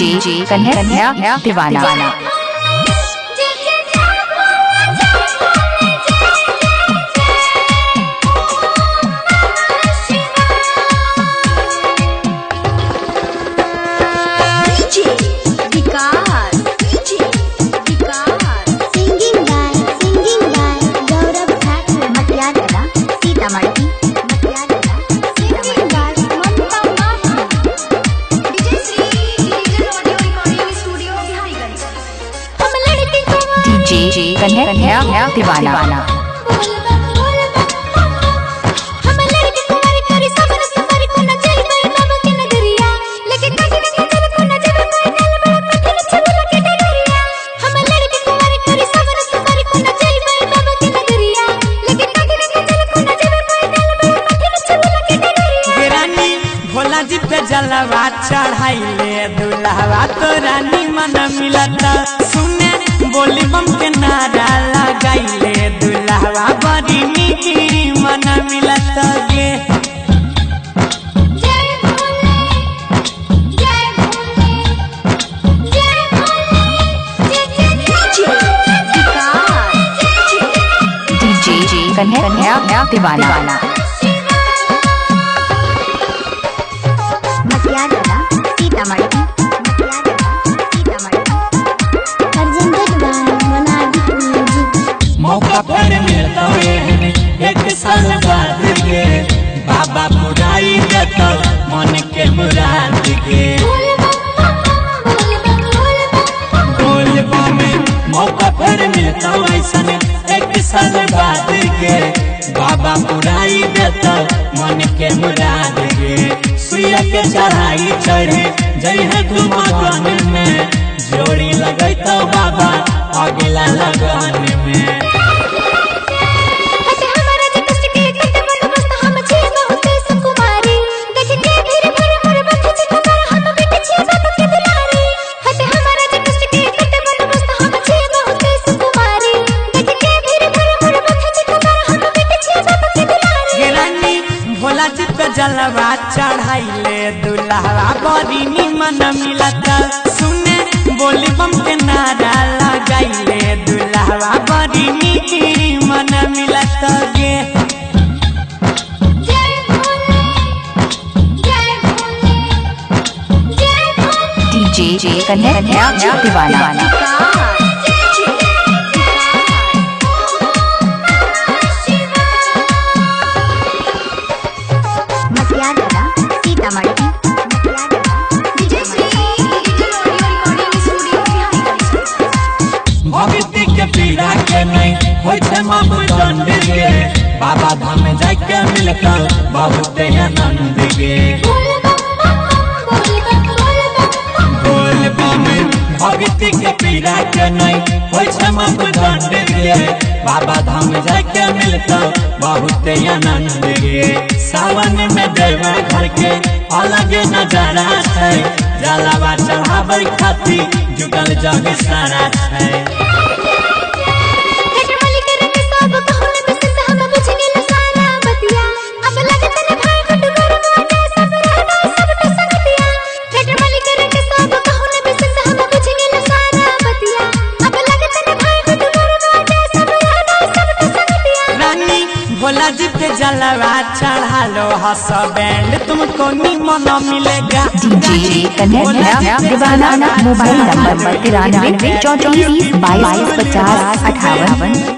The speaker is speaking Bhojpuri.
डीजे कन्हैया दीवाना। डीजे कन्हैया दीवाना। भोला जी पे जलवा चढ़ाइले दुल्हवा तो रानी मन मिलता सुने बोली बम के नारा लगाइले दुल्हवा बड़ी मीठी मन मिलता गे। डीजे कन्हैया दीवाना। मौका पर मिलता है एक साल बाद के बाबा बुराई देता मन के मुराद के बोलबा में मौका पर मिलता ऐसा एक साल बाद के बाबा बुराई देता मन के मुराद के सुइया के चढ़ाई चढ़े जय है तुम मगन में जोड़ी लगे तो बाबा अगला लगन में। भोला जी पे जलवा चढ़ाइले दुल्हवा बड़ी निमन मिलता सुने बोली बम के नारा लगाइले दुल्हवा बड़ी मीठी मन मिलता गे। डीजे कन्हैया दीवाना। भक्ति के पीड़ा के नहीं होय छे मापदंड गे बाबा धाम जाके मिलता बहुत आनंद गे। बोलबा में भक्ति के पीड़ा के नहीं होय छे मापदंड गे बाबा धाम जाके मिलता बहुत आनंद गे। सावन में देवा घर के अलग नजारा है जलवा चढ़ावे खातिर जुटल जग सारा है। भोला जी पे जलवा चढ़ा लो हंस बैंड तुमको निमन मिलेगा। डीजे कन्हैया दीवाना। Mobile number 93 34 22 50 58।